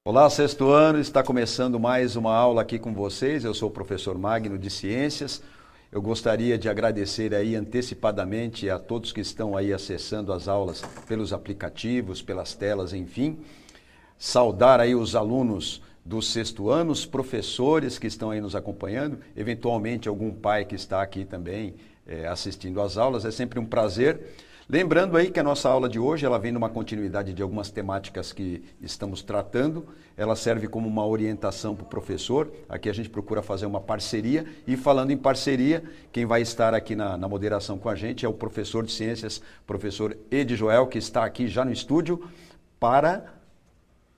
Olá, sexto ano, está começando mais uma aula aqui com vocês. Eu sou o professor Magno de Ciências. Eu gostaria de agradecer aí antecipadamente a todos que estão aí acessando as aulas pelos aplicativos, pelas telas, enfim. Saudar aí os alunos do sexto ano, os professores que estão aí nos acompanhando, eventualmente algum pai que está aqui também assistindo às aulas. É sempre um prazer. Lembrando aí que a nossa aula de hoje, ela vem numa continuidade de algumas temáticas que estamos tratando. Ela serve como uma orientação para o professor. Aqui a gente procura fazer uma parceria. E falando em parceria, quem vai estar aqui na moderação com a gente é o professor de ciências, professor Ed Joel, que está aqui já no estúdio para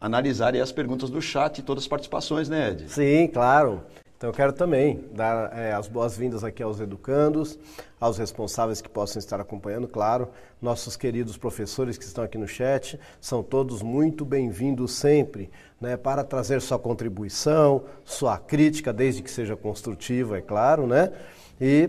analisar aí as perguntas do chat e todas as participações, né, Ed? Sim, claro. Então eu quero também dar as boas-vindas aqui aos educandos, aos responsáveis que possam estar acompanhando, claro, nossos queridos professores que estão aqui no chat, são todos muito bem-vindos sempre, né, para trazer sua contribuição, sua crítica, desde que seja construtiva, é claro, né? E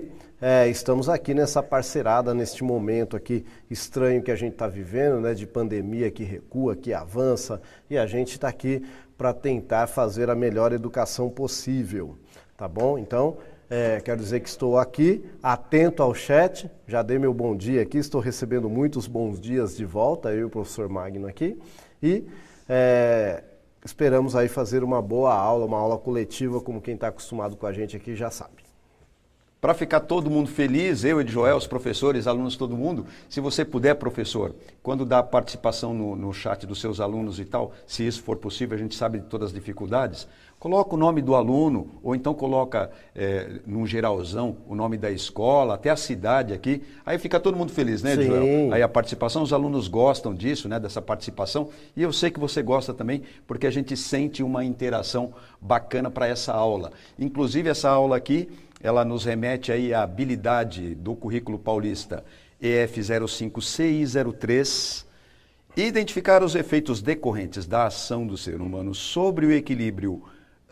estamos aqui nessa parceirada, neste momento aqui estranho que a gente está vivendo, né, de pandemia que recua, que avança, e a gente está aqui para tentar fazer a melhor educação possível, tá bom? Então, quero dizer que estou aqui, atento ao chat, já dei meu bom dia aqui, estou recebendo muitos bons dias de volta, eu e o professor Magno aqui, e esperamos aí fazer uma boa aula, uma aula coletiva, como quem está acostumado com a gente aqui já sabe. Para ficar todo mundo feliz, eu, Ed Joel, os professores, alunos, todo mundo, se você puder, professor, quando dá participação no chat dos seus alunos e tal, se isso for possível, a gente sabe de todas as dificuldades, coloca o nome do aluno, ou então coloca num geralzão o nome da escola, até a cidade aqui, aí fica todo mundo feliz, né, Ed Joel? Aí a participação, os alunos gostam disso, né, dessa participação, e eu sei que você gosta também, porque a gente sente uma interação bacana para essa aula. Inclusive, essa aula aqui, ela nos remete aí à habilidade do currículo paulista EF 05CI03, identificar os efeitos decorrentes da ação do ser humano sobre o equilíbrio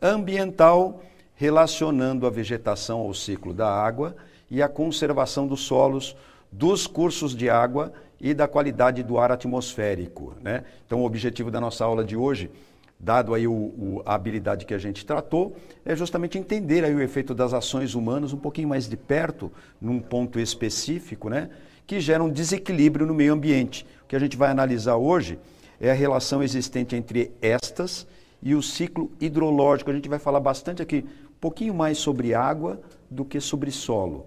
ambiental, relacionando a vegetação ao ciclo da água e a conservação dos solos, dos cursos de água e da qualidade do ar atmosférico, né? Então, o objetivo da nossa aula de hoje, dado aí a habilidade que a gente tratou, é justamente entender aí o efeito das ações humanas um pouquinho mais de perto, num ponto específico, né, que gera um desequilíbrio no meio ambiente. O que a gente vai analisar hoje é a relação existente entre estas e o ciclo hidrológico. A gente vai falar bastante aqui, um pouquinho mais sobre água do que sobre solo,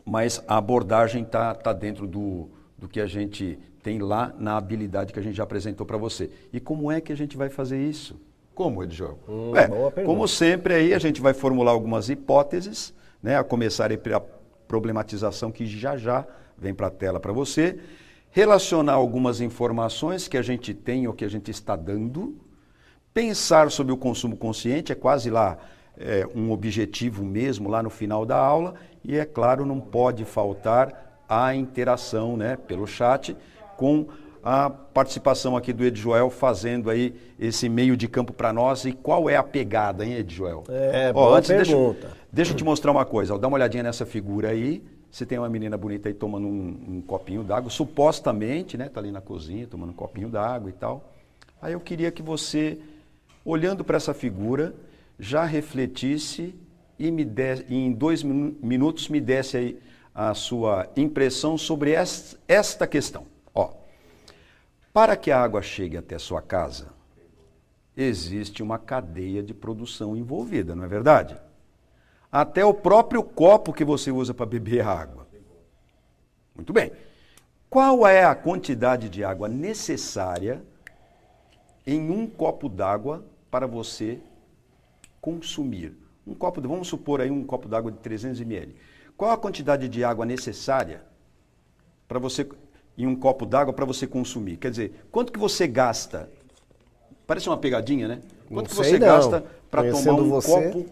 mas a abordagem está dentro do que a gente tem lá na habilidade que a gente já apresentou para você. E como é que a gente vai fazer isso? Como, Ed Joel? Boa pergunta. Como sempre aí a gente vai formular algumas hipóteses, né, a começar aí pela problematização que já vem para a tela para você, relacionar algumas informações que a gente tem ou que a gente está dando, pensar sobre o consumo consciente, é quase lá um objetivo mesmo lá no final da aula, e é claro, não pode faltar a interação, né, pelo chat, com a participação aqui do Ed Joel fazendo aí esse meio de campo para nós. E qual é a pegada, hein, Ed Joel? Boa pergunta. Deixa eu te mostrar uma coisa. Dá uma olhadinha nessa figura aí. Você tem uma menina bonita aí tomando um copinho d'água, supostamente, né? Tá ali na cozinha tomando um copinho d'água e tal. Aí eu queria que você, olhando para essa figura, já refletisse e em 2 minutos me desse aí a sua impressão sobre esta questão. Ó, para que a água chegue até a sua casa, existe uma cadeia de produção envolvida, não é verdade? Até o próprio copo que você usa para beber a água. Muito bem. Qual é a quantidade de água necessária em um copo d'água para você consumir? Vamos supor aí um copo d'água de 300 ml. Qual a quantidade de água necessária para você, em um copo d'água, para você consumir? Quer dizer, quanto que você gasta? Parece uma pegadinha, né? Quanto que você gasta para tomar um copo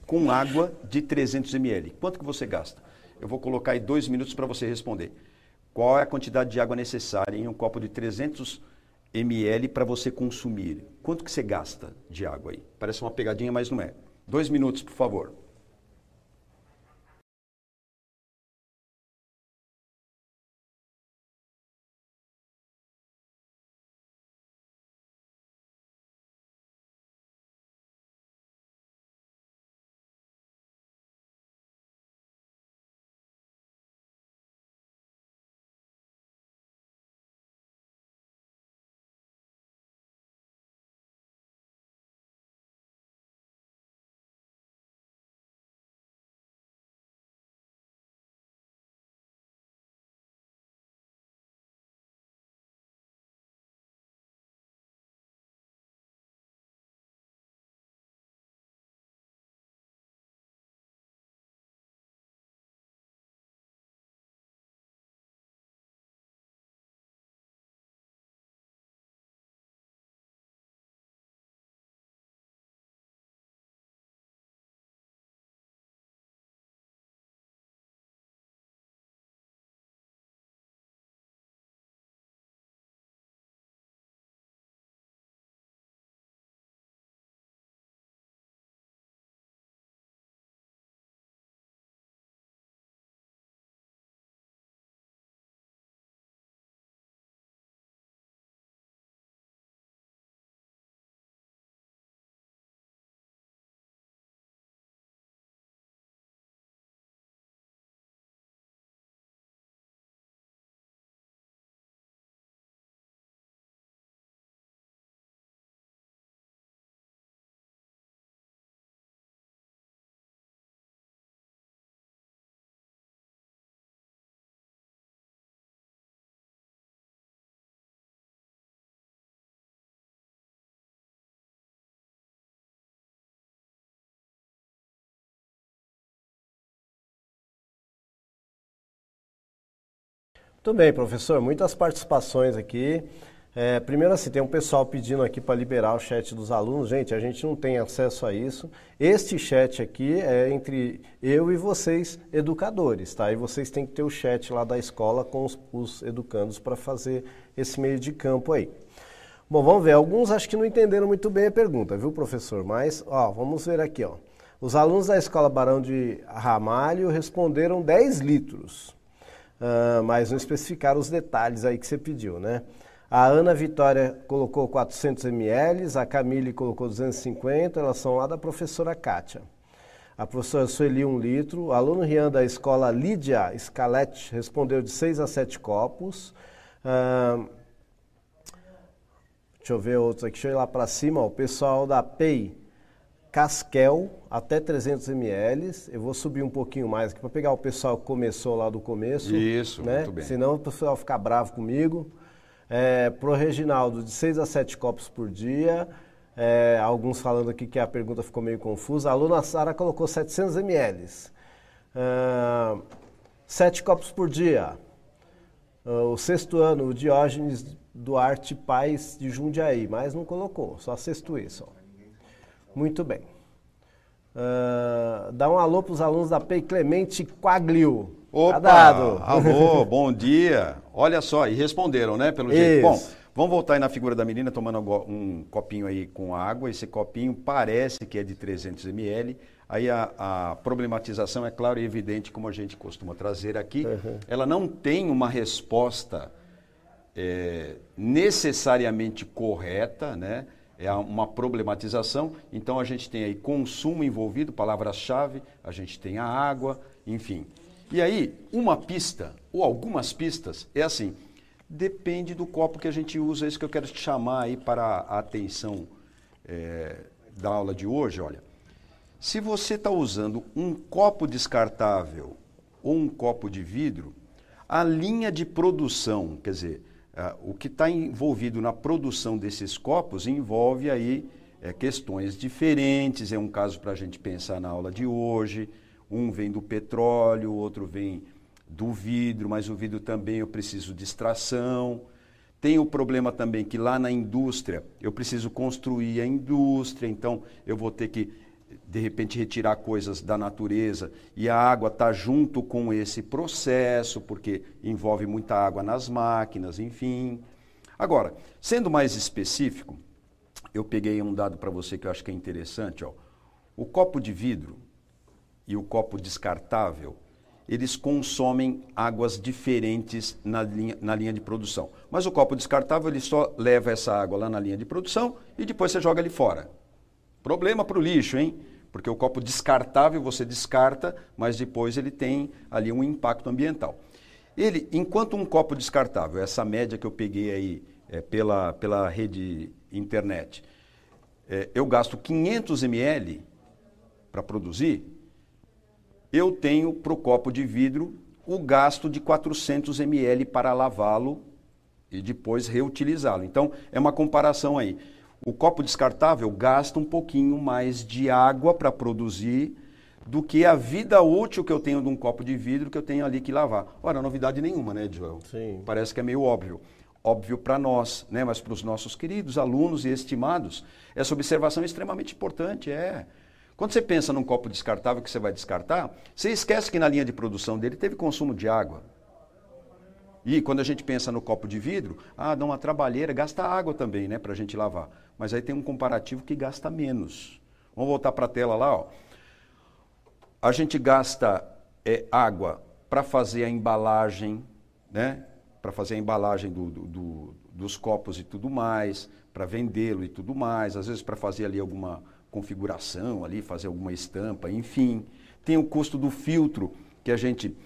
com água de 300 ml? Quanto que você gasta? Eu vou colocar aí 2 minutos para você responder. Qual é a quantidade de água necessária em um copo de 300 ml para você consumir? Quanto que você gasta de água aí? Parece uma pegadinha, mas não é. 2 minutos, por favor. Muito bem, professor. Muitas participações aqui. Primeiro assim, tem um pessoal pedindo aqui para liberar o chat dos alunos. Gente, a gente não tem acesso a isso. Este chat aqui é entre eu e vocês, educadores, tá? E vocês têm que ter o chat lá da escola com os educandos para fazer esse meio de campo aí. Bom, vamos ver. Alguns acho que não entenderam muito bem a pergunta, viu, professor? Mas, vamos ver aqui, ó. Os alunos da Escola Barão de Ramalho responderam 10 litros, mas não especificaram os detalhes aí que você pediu, né? A Ana Vitória colocou 400 ml, a Camille colocou 250, elas são lá da professora Kátia. A professora Sueli, 1 litro. O aluno Rian da escola Lídia Scaletti respondeu de 6 a 7 copos. Deixa eu ver outros aqui, deixa eu ir lá para cima. Ó, o pessoal da PEI Casquel, até 300 ml. Eu vou subir um pouquinho mais aqui para pegar o pessoal que começou lá do começo. Isso, né? Muito bem. Senão o pessoal ficar bravo comigo. Pro Reginaldo, de 6 a 7 copos por dia. Alguns falando aqui que a pergunta ficou meio confusa. A aluna Sara colocou 700 ml. 7 copos por dia. O 6º ano, o Diógenes Duarte Paz de Jundiaí, mas não colocou, só 6º isso. Muito bem. Dá um alô para os alunos da PEI Clemente Quaglio. Opa, tá dado. Alô, bom dia. Olha só, e responderam, né, pelo jeito. Bom, vamos voltar aí na figura da menina, tomando um copinho aí com água. Esse copinho parece que é de 300 ml. Aí a problematização é claro e evidente, como a gente costuma trazer aqui. Ela não tem uma resposta necessariamente correta, né? É uma problematização. Então a gente tem aí consumo envolvido, palavras-chave, a gente tem a água, enfim. E aí, uma pista, ou algumas pistas, é assim, depende do copo que a gente usa, é isso que eu quero te chamar aí para a atenção da aula de hoje, olha. Se você está usando um copo descartável ou um copo de vidro, a linha de produção, quer dizer, o que está envolvido na produção desses copos envolve aí questões diferentes, é um caso para a gente pensar na aula de hoje. Um vem do petróleo, o outro vem do vidro, mas o vidro também eu preciso de extração. Tem o problema também que lá na indústria eu preciso construir a indústria, então eu vou ter que, de repente, retirar coisas da natureza e a água está junto com esse processo, porque envolve muita água nas máquinas, enfim. Agora, sendo mais específico, eu peguei um dado para você que eu acho que é interessante. Ó. O copo de vidro e o copo descartável, eles consomem águas diferentes na linha de produção. Mas o copo descartável, ele só leva essa água lá na linha de produção e depois você joga ele fora. Problema para o lixo, hein? Porque o copo descartável você descarta, mas depois ele tem ali um impacto ambiental. Ele, enquanto um copo descartável, essa média que eu peguei aí pela rede internet, eu gasto 500 ml para produzir, eu tenho para o copo de vidro o gasto de 400 ml para lavá-lo e depois reutilizá-lo. Então, é uma comparação aí. O copo descartável gasta um pouquinho mais de água para produzir do que a vida útil que eu tenho de um copo de vidro que eu tenho ali que lavar. Ora, novidade nenhuma, né, Joel? Sim. Parece que é meio óbvio. Óbvio para nós, né? Mas para os nossos queridos alunos e estimados, essa observação é extremamente importante, Quando você pensa num copo descartável que você vai descartar, você esquece que na linha de produção dele teve consumo de água. E quando a gente pensa no copo de vidro, dá uma trabalheira, gasta água também, né, para a gente lavar. Mas aí tem um comparativo que gasta menos. Vamos voltar para a tela lá, ó. A gente gasta água para fazer a embalagem, né, para fazer a embalagem dos copos e tudo mais, para vendê-lo e tudo mais, às vezes para fazer ali alguma configuração, ali, fazer alguma estampa, enfim. Tem o custo do filtro, que a gente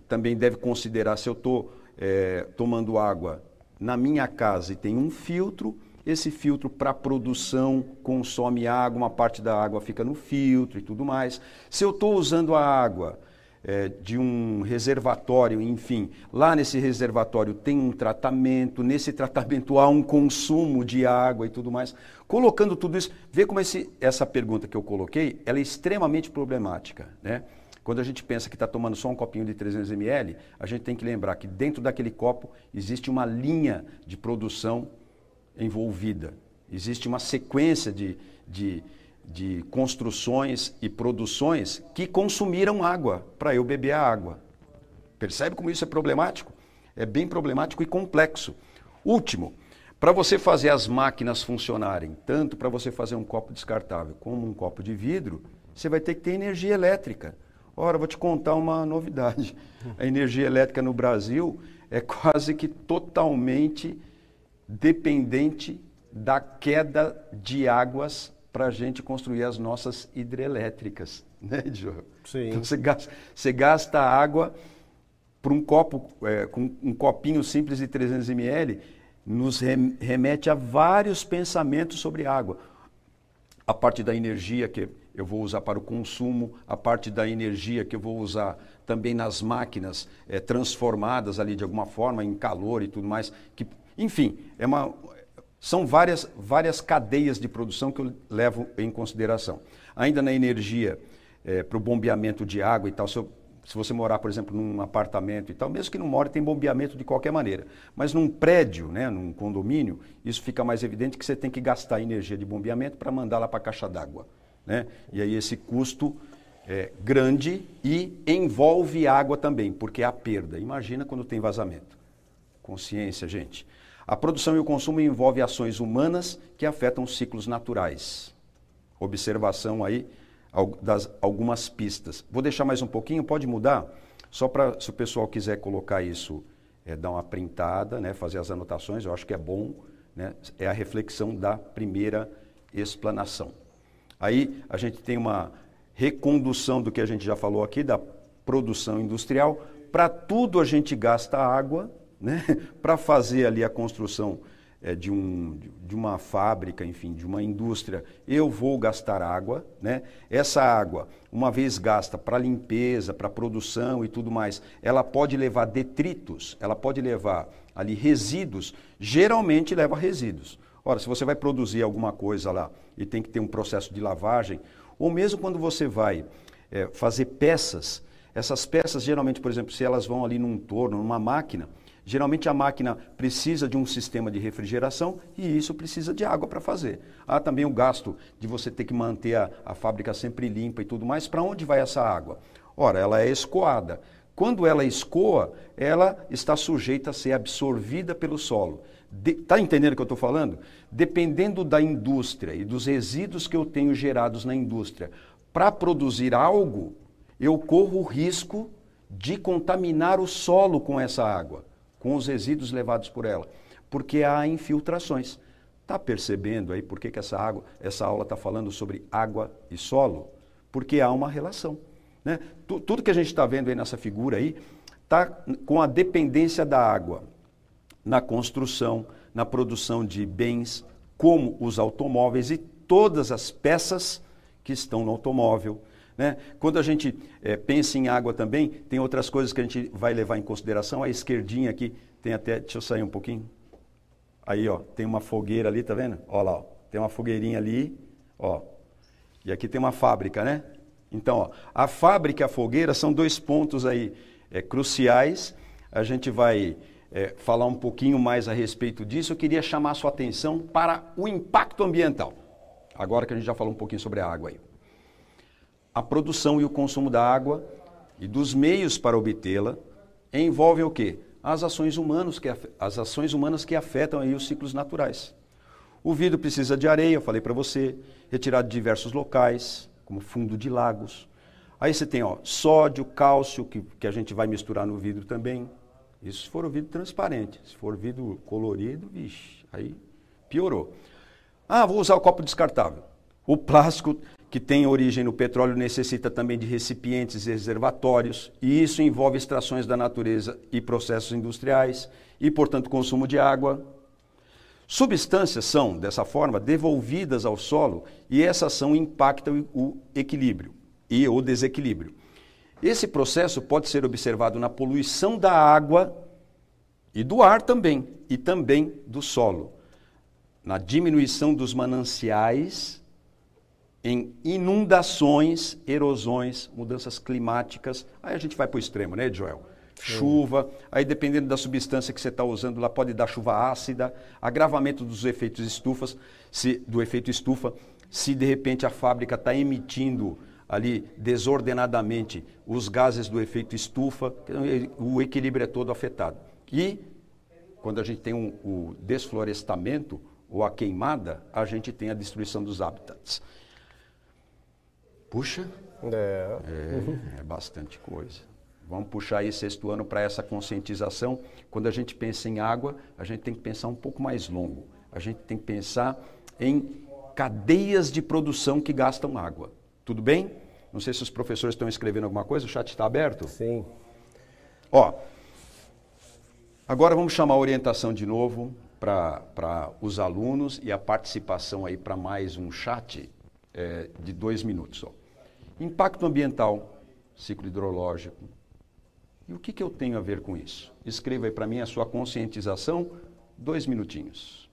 também deve considerar. Se eu estou tomando água na minha casa e tem um filtro, esse filtro para produção consome água, uma parte da água fica no filtro e tudo mais. Se eu estou usando a água de um reservatório, enfim, lá nesse reservatório tem um tratamento, nesse tratamento há um consumo de água e tudo mais. Colocando tudo isso, vê como essa pergunta que eu coloquei, ela é extremamente problemática, né? Quando a gente pensa que está tomando só um copinho de 300 ml, a gente tem que lembrar que dentro daquele copo existe uma linha de produção envolvida. Existe uma sequência de construções e produções que consumiram água para eu beber a água. Percebe como isso é problemático? É bem problemático e complexo. Último, para você fazer as máquinas funcionarem, tanto para você fazer um copo descartável como um copo de vidro, você vai ter que ter energia elétrica. Ora, vou te contar uma novidade. A energia elétrica no Brasil é quase que totalmente dependente da queda de águas para a gente construir as nossas hidrelétricas, né, João? Sim. Então você gasta água para um copo, com um copinho simples de 300 ml, nos remete a vários pensamentos sobre água. A parte da energia que eu vou usar para o consumo, a parte da energia que eu vou usar também nas máquinas transformadas ali de alguma forma em calor e tudo mais. Enfim, são várias cadeias de produção que eu levo em consideração. Ainda na energia, para o bombeamento de água e tal, se você morar, por exemplo, num apartamento e tal, mesmo que não more, tem bombeamento de qualquer maneira. Mas num prédio, né, num condomínio, isso fica mais evidente que você tem que gastar energia de bombeamento para mandar lá para a caixa d'água, né? E aí esse custo é grande e envolve água também, porque há perda. Imagina quando tem vazamento. Consciência, gente. A produção e o consumo envolve ações humanas que afetam os ciclos naturais. Observação aí das algumas pistas. Vou deixar mais um pouquinho, pode mudar? Só para, se o pessoal quiser colocar isso, dar uma printada, né, fazer as anotações, eu acho que é bom, né, é a reflexão da primeira explanação. Aí a gente tem uma recondução do que a gente já falou aqui, da produção industrial. Para tudo a gente gasta água, né, para fazer ali a construção de uma fábrica, enfim, de uma indústria, eu vou gastar água, né? Essa água, uma vez gasta para limpeza, para produção e tudo mais, ela pode levar detritos, ela pode levar ali resíduos, geralmente leva resíduos. Ora, se você vai produzir alguma coisa lá e tem que ter um processo de lavagem, ou mesmo quando você vai fazer peças, essas peças geralmente, por exemplo, se elas vão ali num torno, numa máquina, geralmente a máquina precisa de um sistema de refrigeração e isso precisa de água para fazer. Há também o gasto de você ter que manter a fábrica sempre limpa e tudo mais. Para onde vai essa água? Ora, ela é escoada. Quando ela escoa, ela está sujeita a ser absorvida pelo solo. Está entendendo o que eu estou falando? Dependendo da indústria e dos resíduos que eu tenho gerados na indústria, para produzir algo, eu corro o risco de contaminar o solo com essa água, com os resíduos levados por ela, porque há infiltrações. Está percebendo aí por que essa aula está falando sobre água e solo? Porque há uma relação, né? Tudo que a gente está vendo aí nessa figura aí está com a dependência da água na construção, na produção de bens, como os automóveis e todas as peças que estão no automóvel, né? Quando a gente pensa em água também, tem outras coisas que a gente vai levar em consideração. A esquerdinha aqui tem até, deixa eu sair um pouquinho. Aí, ó, tem uma fogueira ali, tá vendo? Ó lá, ó, tem uma fogueirinha ali, ó. E aqui tem uma fábrica, né? Então, ó, a fábrica e a fogueira são dois pontos aí cruciais. A gente vai falar um pouquinho mais a respeito disso. Eu queria chamar a sua atenção para o impacto ambiental. Agora que a gente já falou um pouquinho sobre a água aí. A produção e o consumo da água e dos meios para obtê-la envolvem o quê? As ações humanas que afetam aí os ciclos naturais. O vidro precisa de areia, eu falei para você, retirado de diversos locais, como fundo de lagos. Aí você tem sódio, cálcio, que a gente vai misturar no vidro também. Isso se for o vidro transparente. Se for vidro colorido, vixe, aí piorou. Vou usar o copo descartável. O plástico que tem origem no petróleo necessita também de recipientes e reservatórios, e isso envolve extrações da natureza e processos industriais, e, portanto, consumo de água. Substâncias são, dessa forma, devolvidas ao solo, e essa ação impacta o equilíbrio e o desequilíbrio. Esse processo pode ser observado na poluição da água e do ar também, e também do solo, na diminuição dos mananciais em inundações, erosões, mudanças climáticas. Aí a gente vai para o extremo, né, Joel? Chuva, aí dependendo da substância que você está usando, lá pode dar chuva ácida, agravamento dos efeitos do efeito estufa, se de repente a fábrica está emitindo ali desordenadamente os gases do efeito estufa, o equilíbrio é todo afetado. E quando a gente tem o desflorestamento ou a queimada, a gente tem a destruição dos habitats. Puxa, é bastante coisa. Vamos puxar aí sexto ano para essa conscientização. Quando a gente pensa em água, a gente tem que pensar um pouco mais longo. A gente tem que pensar em cadeias de produção que gastam água. Tudo bem? Não sei se os professores estão escrevendo alguma coisa, o chat está aberto? Sim. Ó, agora vamos chamar a orientação de novo para os alunos e a participação aí para mais um chat de 2 minutos. Ó. Impacto ambiental, ciclo hidrológico. E o que eu tenho a ver com isso? Escreva aí para mim a sua conscientização, 2 minutinhos.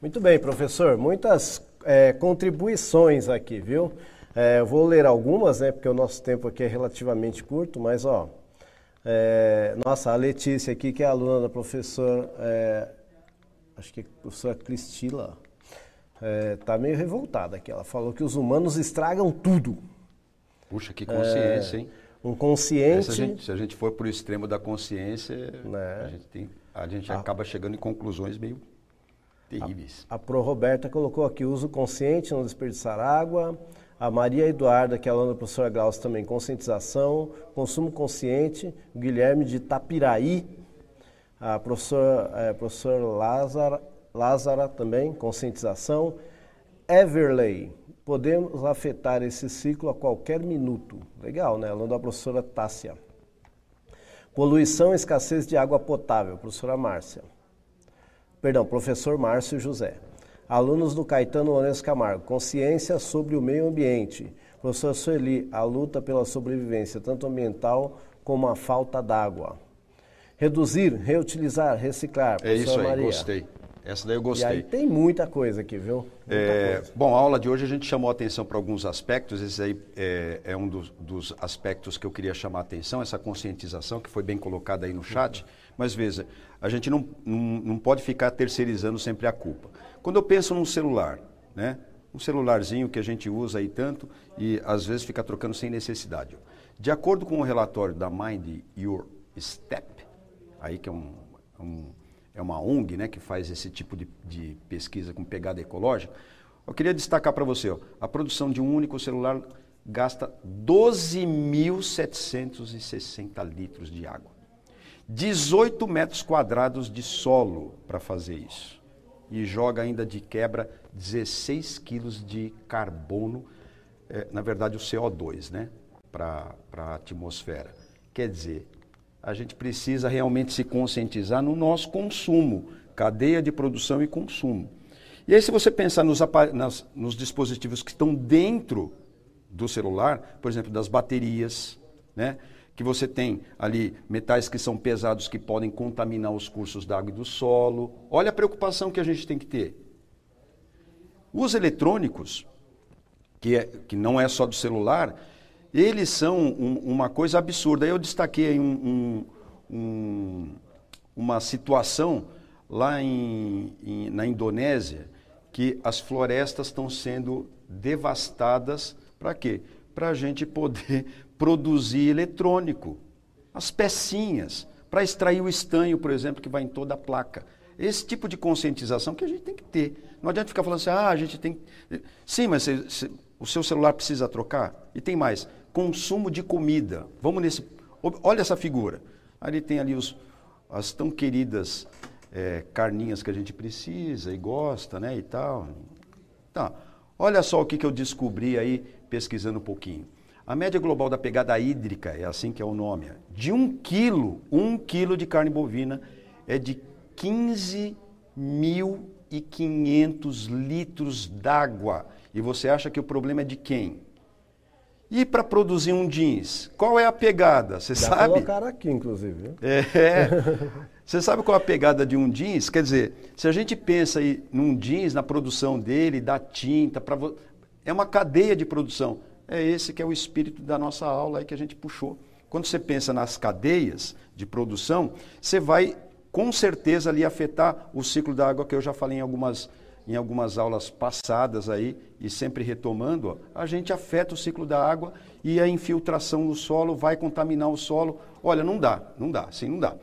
Muito bem, professor. Muitas contribuições aqui, viu? Eu vou ler algumas, né? Porque o nosso tempo aqui é relativamente curto, mas ó. Nossa, a Letícia aqui, que é aluna da professora, acho que é a professora Cristila, tá meio revoltada aqui. Ela falou que os humanos estragam tudo. Puxa, que consciência, hein? Um consciente... Se a gente for para o extremo da consciência, né? a gente acaba chegando em conclusões meio terríveis. A Pro Roberta colocou aqui, uso consciente, não desperdiçar água. A Maria Eduarda, que é aluna da professora Glaucia também, conscientização. Consumo consciente. O Guilherme de Tapiraí. A professora Lázara também, conscientização. Everley, podemos afetar esse ciclo a qualquer minuto. Legal, né? Aluna da professora Tássia. Poluição e escassez de água potável, professora Márcia. Professor Márcio José. Alunos do Caetano Lourenço Camargo, consciência sobre o meio ambiente. Professor Sueli, a luta pela sobrevivência, tanto ambiental como a falta d'água. Reduzir, reutilizar, reciclar. É isso aí, Maria. Gostei. Essa daí eu gostei. E aí tem muita coisa aqui, viu? Bom, a aula de hoje a gente chamou a atenção para alguns aspectos. Esse aí é um dos aspectos que eu queria chamar a atenção, essa conscientização que foi bem colocada aí no chat. Mas veja, a gente não pode ficar terceirizando sempre a culpa. Quando eu penso num celular, né? Um celularzinho que a gente usa aí tanto e às vezes fica trocando sem necessidade. De acordo com o relatório da Mind Your Step, aí que é uma ONG, né, que faz esse tipo de pesquisa com pegada ecológica, Eu queria destacar para você, ó, a produção de um único celular gasta 12.760 litros de água. 18 metros quadrados de solo para fazer isso. E joga ainda de quebra 16 quilos de carbono, na verdade o CO2, né, para a atmosfera. Quer dizer, a gente precisa realmente se conscientizar no nosso consumo, cadeia de produção e consumo. E aí se você pensar nos dispositivos que estão dentro do celular, por exemplo, das baterias, né, que você tem ali metais que são pesados que podem contaminar os cursos d'água e do solo. Olha a preocupação que a gente tem que ter. Os eletrônicos, que não é só do celular, eles são uma coisa absurda. Eu destaquei uma situação lá na Indonésia, que as florestas estão sendo devastadas. Para quê? Para a gente poder produzir eletrônico, as pecinhas, para extrair o estanho, por exemplo, que vai em toda a placa. Esse tipo de conscientização que a gente tem que ter. Não adianta ficar falando assim, a gente tem... Sim, mas o seu celular precisa trocar. E tem mais, consumo de comida. Vamos nesse... Olha essa figura. Ali tem ali as tão queridas carninhas que a gente precisa e gosta, né, e tal. Tá. Olha só o que eu descobri aí, pesquisando um pouquinho. A média global da pegada hídrica, é assim que é o nome, de 1 quilo de carne bovina é de 15.500 litros d'água. E você acha que o problema é de quem? E para produzir um jeans, qual é a pegada? Você sabe? Colocaram aqui, inclusive. Você sabe qual é a pegada de um jeans? Quer dizer, se a gente pensa aí num jeans, na produção dele, da tinta, é uma cadeia de produção. É esse que é o espírito da nossa aula aí que a gente puxou. Quando você pensa nas cadeias de produção, você vai com certeza ali afetar o ciclo da água, que eu já falei em algumas aulas passadas aí, e sempre retomando, ó, a gente afeta o ciclo da água e a infiltração no solo vai contaminar o solo. Olha, não dá, assim não dá.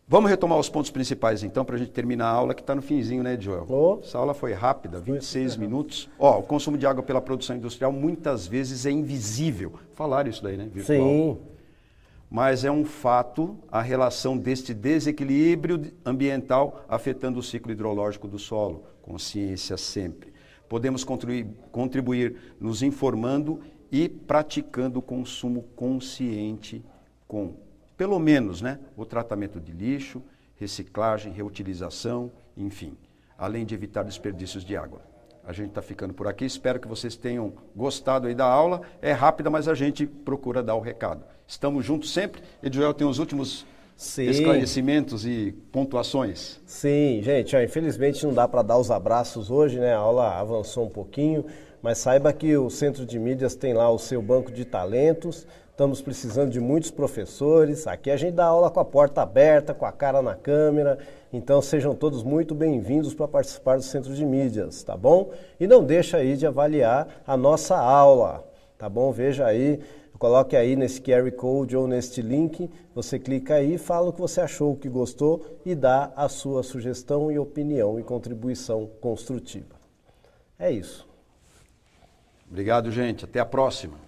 Vamos retomar os pontos principais, então, para a gente terminar a aula, que está no finzinho, né, Joel? Essa aula foi rápida, 26 minutos. Ó, o consumo de água pela produção industrial muitas vezes é invisível. Falaram isso daí, né? Virtual. Sim. Mas é um fato a relação deste desequilíbrio ambiental afetando o ciclo hidrológico do solo. Consciência sempre. Podemos contribuir nos informando e praticando o consumo consciente com, pelo menos, né, o tratamento de lixo, reciclagem, reutilização, enfim, além de evitar desperdícios de água. A gente está ficando por aqui, espero que vocês tenham gostado aí da aula. É rápida, mas a gente procura dar o recado. Estamos juntos sempre. Edjoel tem os últimos esclarecimentos e pontuações. Sim, gente, infelizmente não dá para dar os abraços hoje, né? A aula avançou um pouquinho, mas saiba que o Centro de Mídias tem lá o seu banco de talentos. Estamos precisando de muitos professores. Aqui a gente dá aula com a porta aberta, com a cara na câmera. Então sejam todos muito bem-vindos para participar do Centro de Mídias, tá bom? E não deixa aí de avaliar a nossa aula, tá bom? Veja aí, coloque aí nesse QR Code ou neste link, você clica aí, fala o que você achou, o que gostou e dá a sua sugestão e opinião e contribuição construtiva. É isso. Obrigado, gente. Até a próxima.